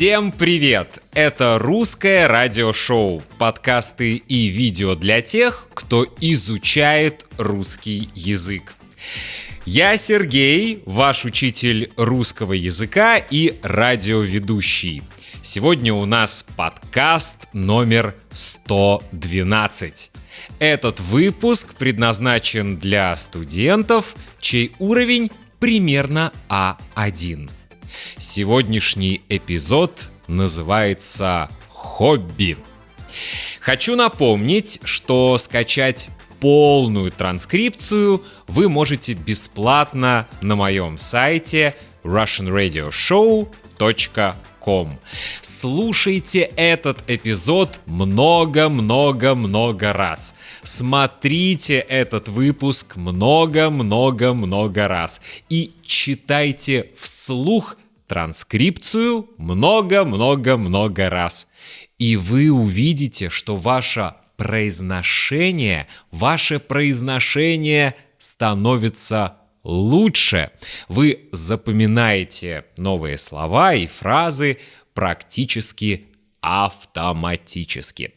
Всем привет! Это русское радиошоу, подкасты и видео для тех, кто изучает русский язык. Я Сергей, ваш учитель русского языка и радиоведущий. Сегодня у нас подкаст номер 112. Этот выпуск предназначен для студентов, чей уровень примерно А1. Сегодняшний эпизод называется «Хобби». Хочу напомнить, что скачать полную транскрипцию вы можете бесплатно на моем сайте russianradioshow.com. Слушайте этот эпизод много-много-много раз. Смотрите этот выпуск много-много-много раз. И читайте вслух транскрипцию много-много-много раз. И вы увидите, что ваше произношение становится лучше. Вы запоминаете новые слова и фразы практически автоматически.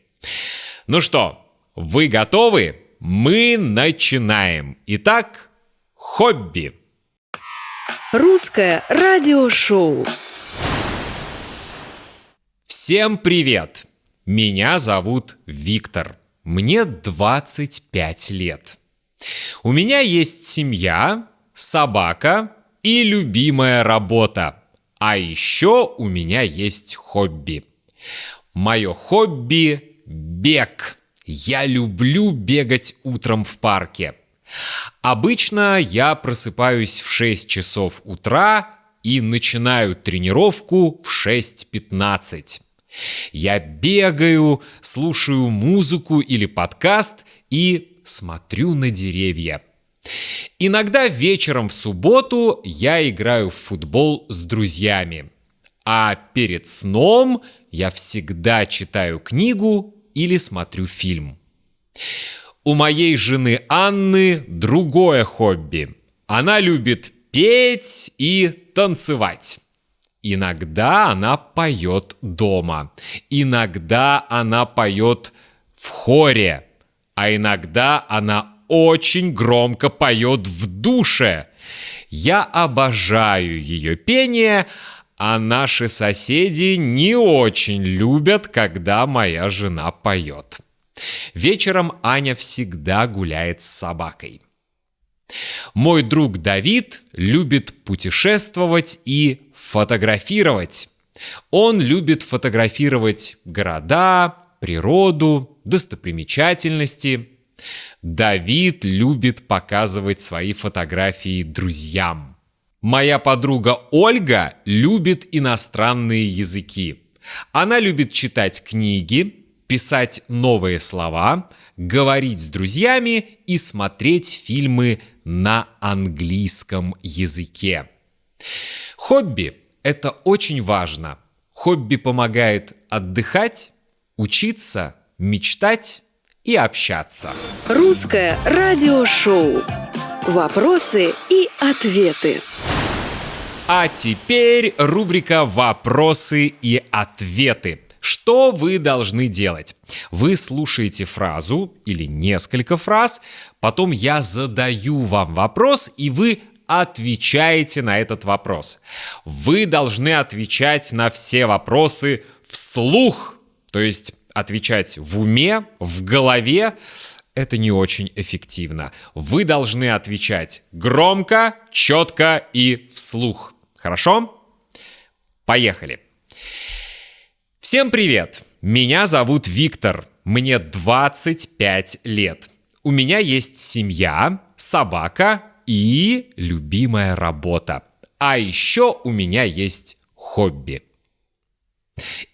Ну что, вы готовы? Мы начинаем. Итак, хобби. Русское радиошоу. Всем привет! Меня зовут Виктор. Мне 25 лет. У меня есть семья, собака и любимая работа. А еще у меня есть хобби. Мое хобби – бег. Я люблю бегать утром в парке. Обычно я просыпаюсь в 6 часов утра и начинаю тренировку в 6:15. Я бегаю, слушаю музыку или подкаст и смотрю на деревья. Иногда вечером в субботу я играю в футбол с друзьями. А перед сном я всегда читаю книгу или смотрю фильм. У моей жены Анны другое хобби. Она любит петь и танцевать. Иногда она поет дома. Иногда она поет в хоре. А иногда она очень громко поет в душе. Я обожаю ее пение, а наши соседи не очень любят, когда моя жена поет. Вечером Аня всегда гуляет с собакой. Мой друг Давид любит путешествовать и фотографировать. Он любит фотографировать города, природу, достопримечательности. Давид любит показывать свои фотографии друзьям. Моя подруга Ольга любит иностранные языки. Она любит читать книги, писать новые слова, говорить с друзьями и смотреть фильмы на английском языке. Хобби – это очень важно. Хобби помогает отдыхать, учиться, мечтать и общаться. Русское радиошоу. Вопросы и ответы. А теперь рубрика «Вопросы и ответы». Что вы должны делать? Вы слушаете фразу или несколько фраз, потом я задаю вам вопрос, и вы отвечаете на этот вопрос. Вы должны отвечать на все вопросы вслух, то есть отвечать в уме, в голове. Это не очень эффективно. Вы должны отвечать громко, четко и вслух. Хорошо? Поехали. Всем привет! Меня зовут Виктор. Мне 25 лет. У меня есть семья, собака и любимая работа. А еще у меня есть хобби.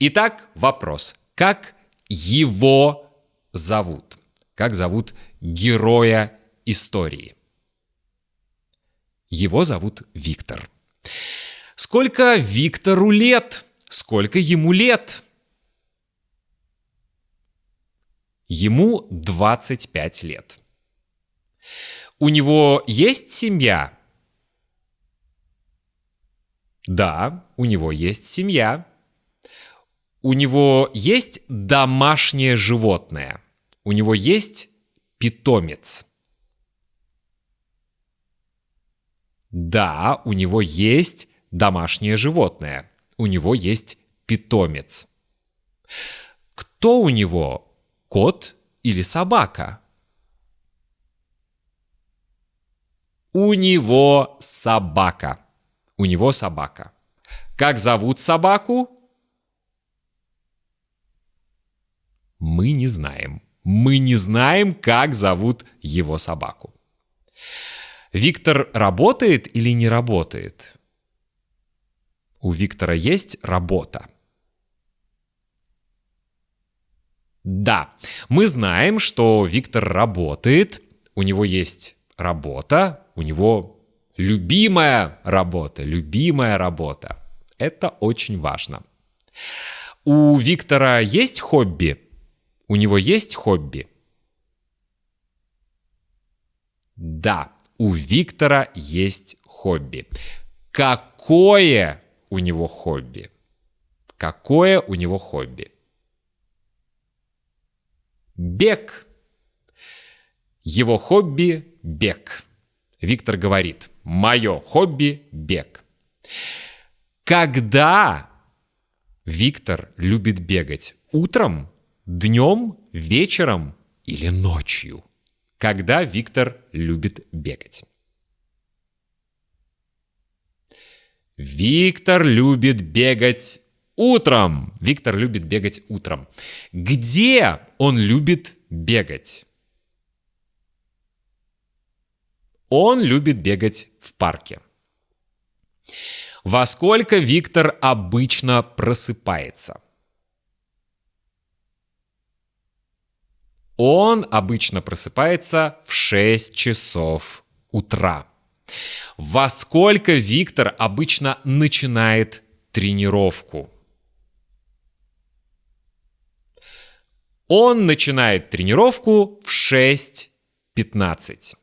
Итак, вопрос. Как его зовут? Как зовут героя истории? Его зовут Виктор. Сколько Виктору лет? Сколько ему лет? Ему 25 лет. У него есть семья? Да, у него есть семья. У него есть домашнее животное. У него есть питомец. Да, у него есть домашнее животное. У него есть питомец. Кто у него? Кот или собака? У него собака. У него собака. Как зовут собаку? Мы не знаем. Мы не знаем, как зовут его собаку. Виктор работает или не работает? У Виктора есть работа. Да, мы знаем, что Виктор работает, у него есть работа, у него любимая работа. Это очень важно. У Виктора есть хобби? У него есть хобби? Да, у Виктора есть хобби. Какое у него хобби? Какое у него хобби? Бег. Его хобби – бег. Виктор говорит: «Мое хобби – бег». Когда Виктор любит бегать? Утром, днем, вечером или ночью? Когда Виктор любит бегать? Виктор любит бегать утром. Виктор любит бегать утром. Где он любит бегать? Он любит бегать в парке. Во сколько Виктор обычно просыпается? Он обычно просыпается в 6 часов утра. Во сколько Виктор обычно начинает тренировку? Он начинает тренировку в 6:15.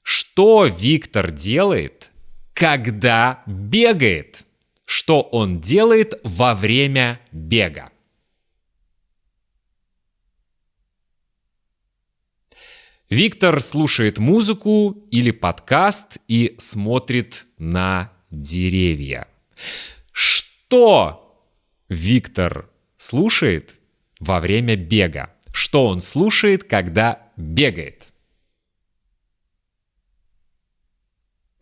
Что Виктор делает, когда бегает? Что он делает во время бега? Виктор слушает музыку или подкаст и смотрит на деревья. Что Виктор слушает во время бега? Что он слушает, когда бегает?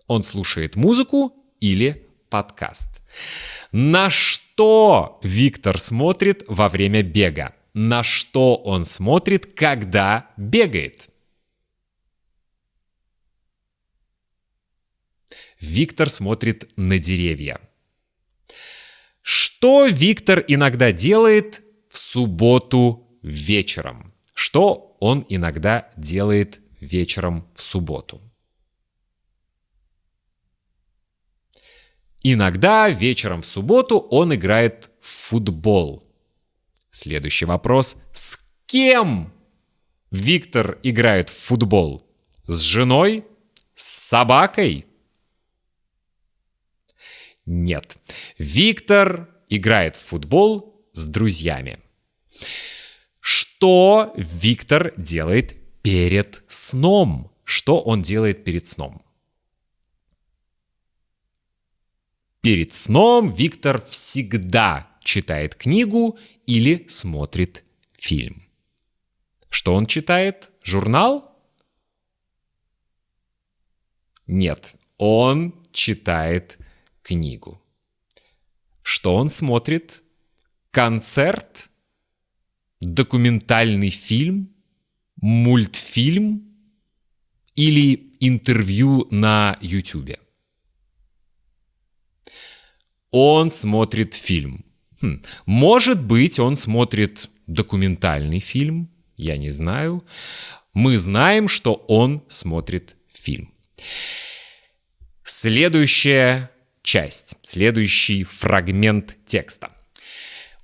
Он слушает музыку или подкаст. На что Виктор смотрит во время бега? На что он смотрит, когда бегает? Виктор смотрит на деревья. Что Виктор иногда делает в субботу вечером? Что он иногда делает вечером в субботу? Иногда вечером в субботу он играет в футбол. Следующий вопрос. С кем Виктор играет в футбол? С женой? С собакой? Нет. Виктор играет в футбол с друзьями. Что Виктор делает перед сном? Что он делает перед сном? Перед сном Виктор всегда читает книгу или смотрит фильм. Что он читает? Журнал? Нет, он читает книгу. Что он смотрит? Концерт? Документальный фильм? Мультфильм? Или интервью на YouTube? Он смотрит фильм. Может быть, он смотрит документальный фильм. Я не знаю. Мы знаем, что он смотрит фильм. Следующая часть, следующий фрагмент текста.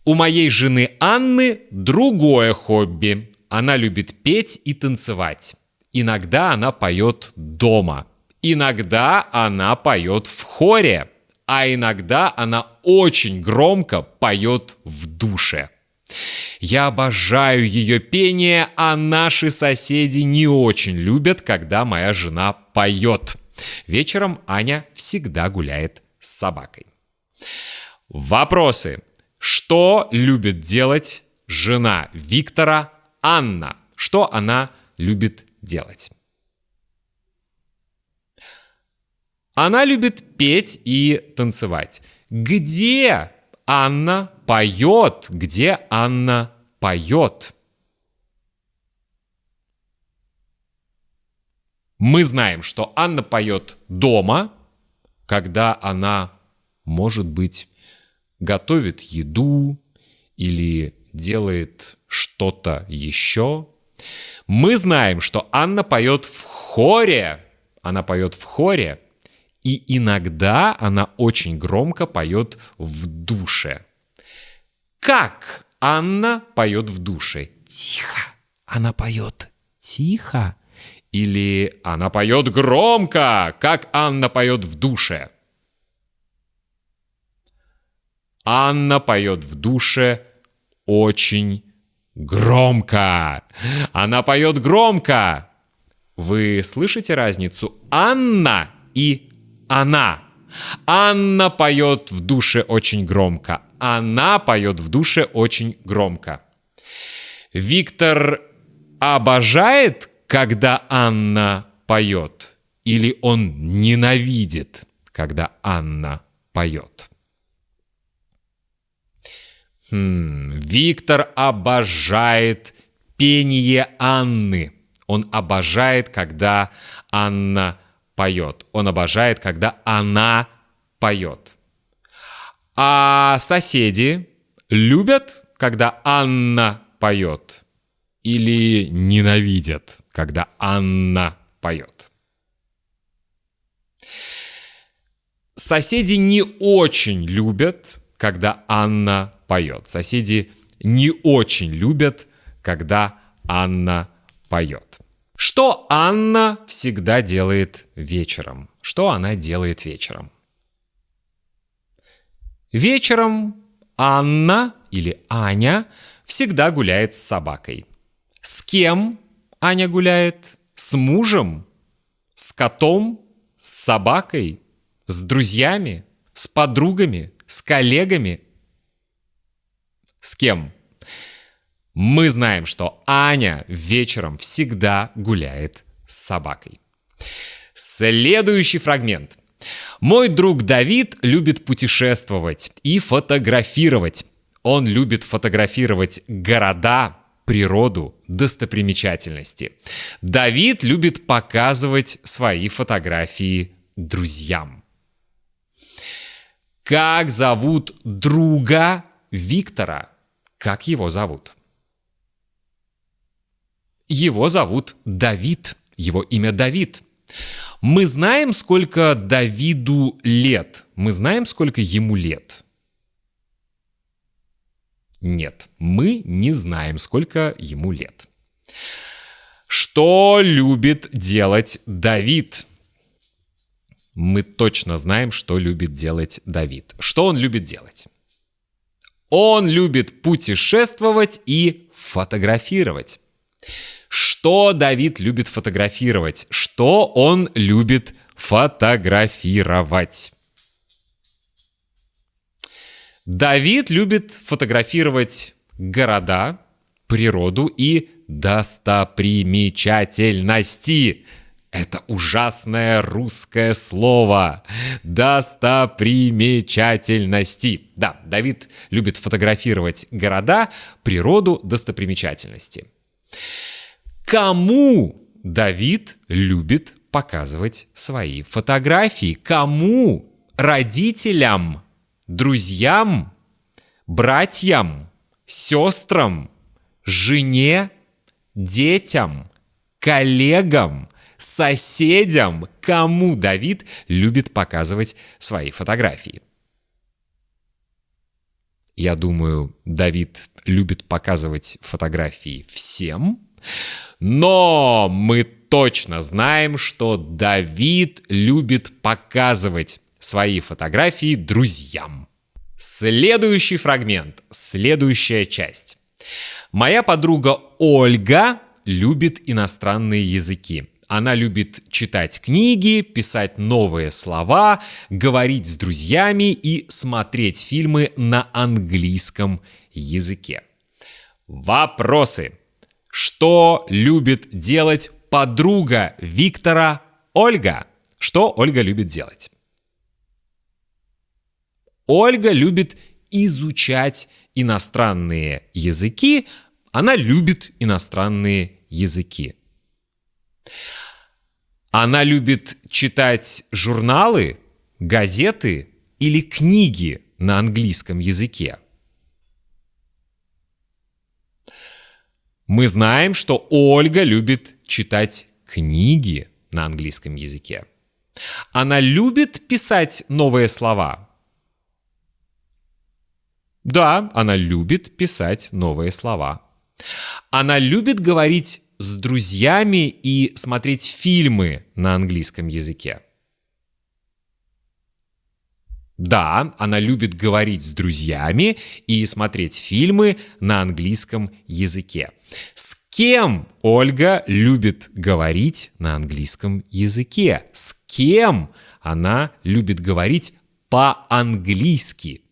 У моей жены Анны другое хобби. Она любит петь и танцевать. Иногда она поет дома. Иногда она поет в хоре. а иногда она очень громко поет в душе. Я обожаю ее пение, а наши соседи не очень любят, когда моя жена поет. Вечером Аня всегда гуляет с собакой. Вопросы. Что любит делать жена Виктора Анна? Что она любит делать? Она любит петь и танцевать. Где Анна поет? Где Анна поет? Мы знаем, что Анна поет дома, когда она, может быть, готовит еду или делает что-то еще. Мы знаем, что Анна поет в хоре. Она поет в хоре. И иногда она очень громко поет в душе. Как Анна поет в душе? Тихо. Она поет тихо. Или она поет громко, как Анна поет в душе? Анна поет в душе очень громко. Она поет громко. Вы слышите разницу? Анна и она. Анна поет в душе очень громко. Она поет в душе очень громко. Виктор обожает, когда Анна поет? Или он ненавидит, когда Анна поет? Виктор обожает пение Анны. Он обожает, когда Анна поет. Он обожает, когда она поет. А соседи любят, когда Анна поет? Или ненавидят, когда Анна поет? Соседи не очень любят, когда Анна поет. Соседи не очень любят, когда Анна поет. Что Анна всегда делает вечером? Что она делает вечером? Вечером Анна или Аня всегда гуляет с собакой. С кем Аня гуляет? С мужем? С котом? С собакой? С друзьями? С подругами? С коллегами? С кем? Мы знаем, что Аня вечером всегда гуляет с собакой. Следующий фрагмент. Мой друг Давид любит путешествовать и фотографировать. Он любит фотографировать города, природу, достопримечательности. Давид любит показывать свои фотографии друзьям. Как зовут друга Виктора? Как его зовут? Его зовут Давид. Его имя Давид. Мы знаем, сколько Давиду лет. Мы знаем, сколько ему лет. Нет, мы не знаем, сколько ему лет. Что любит делать Давид? Мы точно знаем, что любит делать Давид. Что он любит делать? Он любит путешествовать и фотографировать. Что Давид любит фотографировать? Что он любит фотографировать? Давид любит фотографировать города, природу и достопримечательности. Это ужасное русское слово. Достопримечательности. Да, Давид любит фотографировать города, природу, достопримечательности. Кому Давид любит показывать свои фотографии? Кому? Родителям? Друзьям? Братьям? Сестрам? Жене? Детям? Коллегам? Соседям? Кому Давид любит показывать свои фотографии? Я думаю, Давид любит показывать фотографии всем, но мы точно знаем, что Давид любит показывать свои фотографии друзьям. Следующий фрагмент, следующая часть. Моя подруга Ольга любит иностранные языки. Она любит читать книги, писать новые слова, говорить с друзьями и смотреть фильмы на английском языке. Вопросы. Что любит делать подруга Виктора Ольга? Что Ольга любит делать? Ольга любит изучать иностранные языки. Она любит иностранные языки. Она любит читать журналы, газеты или книги на английском языке. Мы знаем, что Ольга любит читать книги на английском языке. Она любит писать новые слова. Да, она любит писать новые слова. Она любит говорить с друзьями и смотреть фильмы на английском языке. Да, она любит говорить с друзьями и смотреть фильмы на английском языке. С кем Ольга любит говорить на английском языке? С кем она любит говорить по-английски?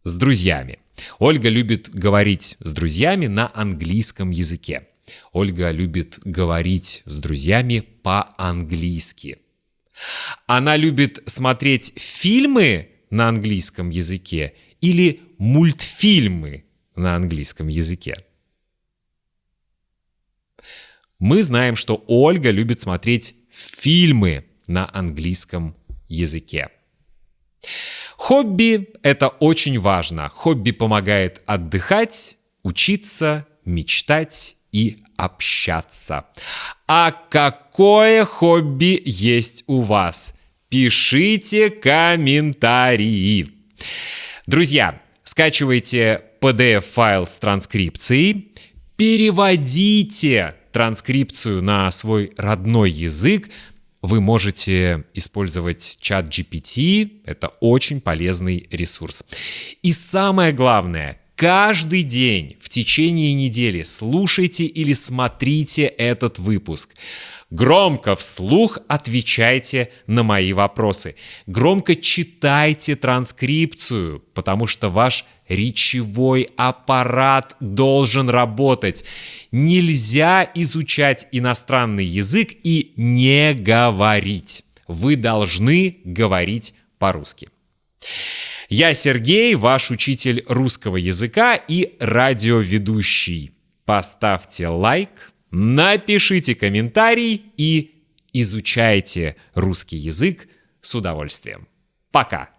С друзьями. Ольга любит говорить с друзьями на английском языке. Ольга любит говорить с друзьями по-английски. Она любит смотреть фильмы на английском языке или мультфильмы на английском языке. Мы знаем, что Ольга любит смотреть фильмы на английском языке. Хобби – это очень важно. Хобби помогает отдыхать, учиться, мечтать и общаться. А какое хобби есть у вас? Пишите комментарии. Друзья, скачивайте PDF-файл с транскрипцией, переводите транскрипцию на свой родной язык. Вы можете использовать чат GPT, это очень полезный ресурс. И самое главное, каждый день в течение недели слушайте или смотрите этот выпуск. Громко вслух отвечайте на мои вопросы. Громко читайте транскрипцию, потому что ваш речевой аппарат должен работать. Нельзя изучать иностранный язык и не говорить. Вы должны говорить по-русски. Я Сергей, ваш учитель русского языка и радиоведущий. Поставьте лайк, напишите комментарий и изучайте русский язык с удовольствием. Пока!